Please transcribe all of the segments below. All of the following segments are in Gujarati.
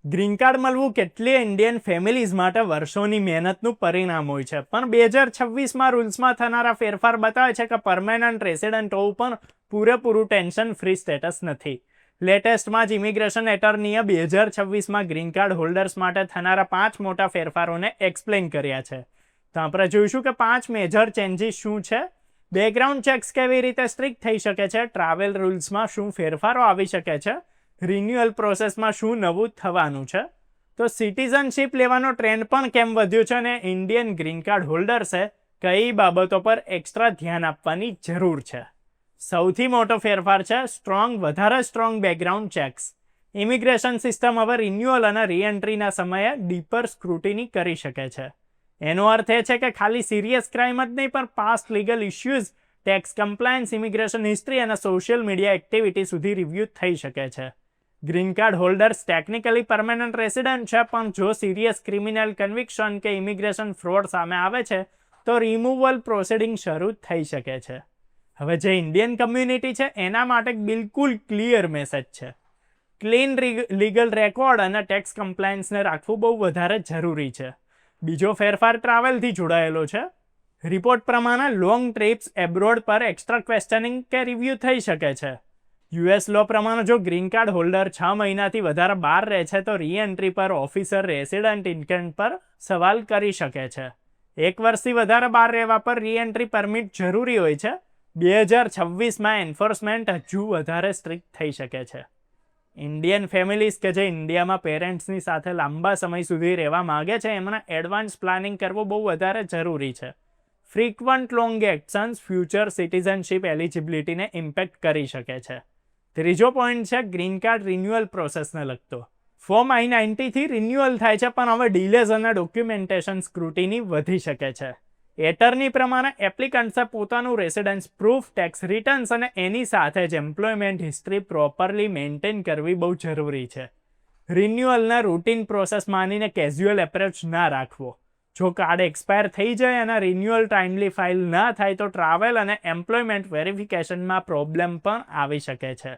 ગ્રીન કાર્ડ મળવું કેટલીય ઇન્ડિયન ફેમિલીઝ માટે વર્ષોની મહેનતનું પરિણામ હોય છે, પણ 2026માં રૂલ્સમાં થનારા ફેરફાર બતાવે છે કે પરમેનન્ટ રેસિડન્ટ હોવું પણ પૂરેપૂરું ટેન્શન ફ્રી સ્ટેટસ નથી. લેટેસ્ટમાં જ ઇમિગ્રેશન એટર્નીએ 2026માં ગ્રીન કાર્ડ હોલ્ડર્સ માટે થનારા 5 મોટા ફેરફારોને એક્સપ્લેન કર્યા છે. તો આપણે જોઈશું કે 5 મેજર ચેન્જીસ શું છે, બેકગ્રાઉન્ડ ચેક્સ કેવી રીતે સ્ટ્રિક્ટ થઈ શકે છે, ટ્રાવેલ રૂલ્સમાં શું ફેરફારો આવી શકે છે, રિન્યુઅલ પ્રોસેસમાં શું નવું થવાનું છે, તો સિટીઝનશીપ લેવાનો ટ્રેન્ડ પણ કેમ વધ્યો છે અને ઇન્ડિયન ગ્રીન કાર્ડ હોલ્ડર્સે કઈ બાબતો પર એક્સ્ટ્રા ધ્યાન આપવાની જરૂર છે. સૌથી મોટો ફેરફાર છે વધારે strong background checks. Immigration system હવે રિન્યુઅલ અને રીએન્ટ્રીના સમયે ડીપર સ્ક્રુટિની કરી શકે છે. એનો અર્થ એ છે કે ખાલી સિરિયસ ક્રાઇમ જ નહીં, પણ past legal issues, tax compliance, immigration history અને સોશિયલ મીડિયા એક્ટિવિટી સુધી રિવ્યૂ થઈ શકે છે. Green card holders technically permanent resident છે, પણ જો સિરિયસ ક્રિમિનલ કન્વિક્શન કે ઇમિગ્રેશન ફ્રોડ સામે આવે છે તો રિમૂવલ પ્રોસિડિંગ શરૂ થઈ શકે છે. હવે જે ઇન્ડિયન કમ્યુનિટી છે એના માટે બિલકુલ ક્લિયર મેસેજ છે. ક્લીન લીગલ રેકોર્ડ અને ટેક્સ કમ્પ્લાયન્સને રાખવું બહુ વધારે જરૂરી છે. બીજો ફેરફાર ટ્રાવેલથી જોડાયેલો છે. રિપોર્ટ પ્રમાણે લોંગ ટ્રીપ્સ એબ્રોડ પર એક્સ્ટ્રા ક્વેશ્ચનિંગ કે રિવ્યૂ થઈ શકે છે. યુએસ લો પ્રમાણે જો ગ્રીન કાર્ડ હોલ્ડર 6 મહિનાથી વધારે બહાર રહે છે તો રીએન્ટ્રી પર ઓફિસર રેસિડન્ટ ઇન્ટેન્ટ પર સવાલ કરી શકે છે. 1 વર્ષથી વધારે બહાર રહેવા પર રીએન્ટ્રી પરમિટ જરૂરી હોય છે. 2026માં એન્ફોર્સમેન્ટ હજુ વધારે સ્ટ્રિક્ટ થઈ શકે છે. ઇન્ડિયન ફેમિલીઝ કે જે ઇન્ડિયામાં પેરેન્ટ્સની સાથે લાંબા સમય સુધી રહેવા માગે છે એમના એડવાન્સ પ્લાનિંગ કરવું બહુ વધારે જરૂરી છે. Frequent long actions future citizenship એલિજિબિલિટીને ઇમ્પેક્ટ કરી શકે છે. ત્રીજો પોઈન્ટ છે ગ્રીન કાર્ડ રિન્યુઅલ પ્રોસેસને લગતો. ફોર્મ I-90થી રિન્યુઅલ થાય છે, પણ હવે ડિલેઝ અને ડોક્યુમેન્ટેશન સ્ક્રુટિની વધી શકે છે. એટર્ની પ્રમાણે એપ્લિકન્ટ્સે પોતાનું રેસિડન્સ પ્રૂફ, ટેક્સ રિટર્ન્સ અને એની સાથે જ એમ્પ્લોયમેન્ટ હિસ્ટ્રી પ્રોપરલી મેન્ટેન કરવી બહુ જરૂરી છે. રિન્યુઅલને રૂટીન પ્રોસેસ માનીને કેઝ્યુઅલ એપ્રોચ ના રાખવો. જો કાર્ડ એક્સપાયર થઈ જાય અને રિન્યુઅલ ટાઇમલી ફાઇલ ના થાય તો ટ્રાવેલ અને એમ્પ્લોયમેન્ટ વેરિફિકેશનમાં પ્રોબ્લેમ પણ આવી શકે છે.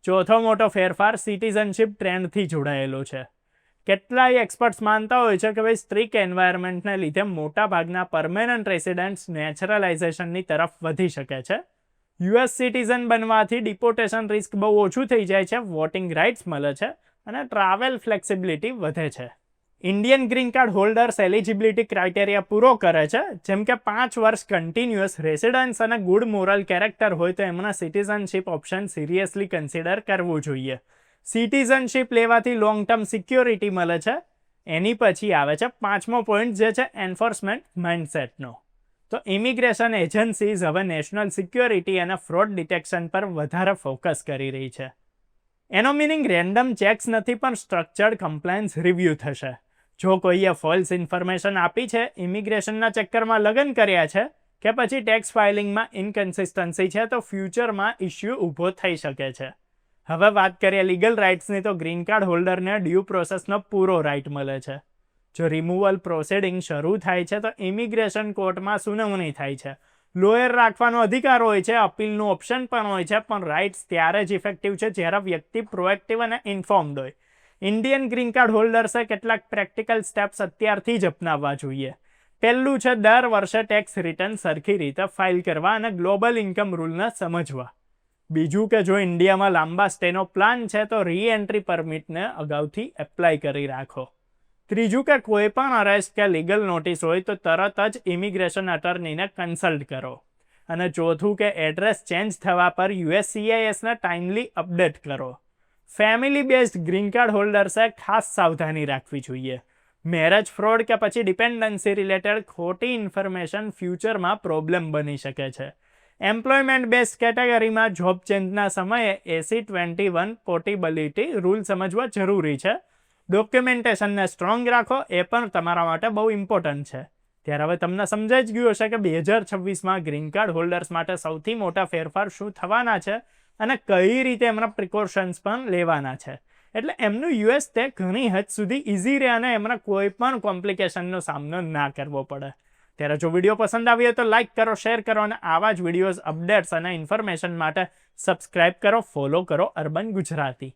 ચોથો મોટો ફેરફાર સિટીઝનશીપ ટ્રેન્ડથી જોડાયેલો છે. કેટલાય એક્સપર્ટ્સ માનતા હોય છે કે ભાઈ સ્ટ્રિક્ટ એન્વાયરમેન્ટને લીધે મોટાભાગના પરમેનન્ટ રેસિડન્ટ્સ નેચરલાઇઝેશનની તરફ વધી શકે છે. યુએસ સિટીઝન બનવાથી ડિપોર્ટેશન રિસ્ક બહુ ઓછું થઈ જાય છે, વોટિંગ રાઇટ્સ મળે છે અને ટ્રાવેલ ફ્લેક્સિબિલિટી વધે છે. Indian green card holders eligibility criteria પૂરો કરે છે, જેમ કે 5 વર્ષ કન્ટિન્યુઅસ રેસિડન્સ અને ગુડ મોરલ કેરેક્ટર હોય તો એમના સિટીઝનશીપ ઓપ્શન સિરિયસલી કન્સિડર કરવું જોઈએ. સિટીઝનશીપ લેવાથી લોંગ ટર્મ સિક્યોરિટી મળે છે. એની પછી આવે છે 5મો પોઈન્ટ, જે છે એન્ફોર્સમેન્ટ માઇન્ડસેટનો. તો ઇમિગ્રેશન એજન્સીઝ હવે નેશનલ સિક્યોરિટી અને ફ્રોડ ડિટેક્શન પર વધારે ફોકસ કરી રહી છે. એનો મિનિંગ રેન્ડમ ચેક્સ નથી, પણ સ્ટ્રક્ચર્ડ કમ્પ્લાયન્સ રિવ્યૂ થશે. જો કોઈએ ફોલ્સ ઇન્ફોર્મેશન આપી છે, ઇમિગ્રેશનના ચક્કરમાં લગ્ન કર્યા છે કે પછી ટેક્સ ફાઇલિંગમાં ઇનકન્સિસ્ટન્સી છે તો ફ્યુચરમાં ઇશ્યુ ઊભો થઈ શકે છે. હવે વાત કરીએ લીગલ રાઇટ્સની, તો ગ્રીન કાર્ડ હોલ્ડરને ડ્યુ પ્રોસેસનો પૂરો રાઇટ મળે છે. જો રિમૂવલ પ્રોસિડિંગ શરૂ થાય છે તો ઇમિગ્રેશન કોર્ટમાં સુનાવણી થાય છે. લોયર રાખવાનો અધિકાર હોય છે, અપીલનું ઓપ્શન પણ હોય છે, પણ રાઇટ્સ ત્યારે જ ઇફેક્ટિવ છે જ્યારે વ્યક્તિ પ્રોએક્ટિવ અને ઇન્ફોર્મ્ડ હોય. ઇન્ડિયન ગ્રીન કાર્ડ હોલ્ડર્સે કેટલાક પ્રેક્ટિકલ સ્ટેપ્સ અત્યારથી જ અપનાવવા જોઈએ. પહેલું છે દર વર્ષે ટેક્સ રિટર્ન સરખી રીતે ફાઇલ કરવા અને ગ્લોબલ ઇન્કમ રૂલને સમજવા. બીજું કે જો ઇન્ડિયામાં લાંબા સ્ટેનો પ્લાન છે તો રીએન્ટ્રી પરમિટને અગાઉથી એપ્લાય કરી રાખો. ત્રીજું કે કોઈ પણ અરેસ્ટ કે લીગલ નોટિસ હોય તો તરત જ ઇમિગ્રેશન અટર્નીને કન્સલ્ટ કરો. અને ચોથું કે એડ્રેસ ચેન્જ થવા પર USCISને ટાઇમલી અપડેટ કરો. ફેમિલી બેઝડ ગ્રીન કાર્ડ હોલ્ડર્સે ખાસ સાવધાની રાખવી જોઈએ. મેરેજ ફ્રોડ કે પછી ડિપેન્ડન્સી રિલેટેડ ખોટી ઇન્ફોર્મેશન ફ્યુચરમાં પ્રોબ્લેમ બની શકે છે. એમ્પ્લોયમેન્ટ બેઝ કેટેગરીમાં જોબ ચેન્જના સમયે AC-21 પોર્ટેબિલિટી રૂલ સમજવા જરૂરી છે. ડોક્યુમેન્ટેશનને સ્ટ્રોંગ રાખો, એ પણ તમારા માટે બહુ ઇમ્પોર્ટન્ટ છે. ત્યારે હવે તમને સમજાઈ જ ગયું હશે કે 2026માં ગ્રીન કાર્ડ હોલ્ડર્સ માટે સૌથી મોટા ફેરફાર શું થવાના છે અને કઈ રીતે એમના પ્રિકોશન્સ પણ લેવાના છે. એટલે એમનું યુએસ તે ઘણી હદ સુધી ઇઝી રહે અને એમના કોઈ પણ કોમ્પ્લિકેશનનો સામનો ના કરવો પડે. ત્યારે જો વિડીયો પસંદ આવ્યો તો લાઇક કરો, શેર કરો અને આવા જ વિડીયોઝ, અપડેટ્સ અને ઇન્ફોર્મેશન માટે સબસ્ક્રાઇબ કરો, ફોલો કરો અર્બન ગુજરાતી.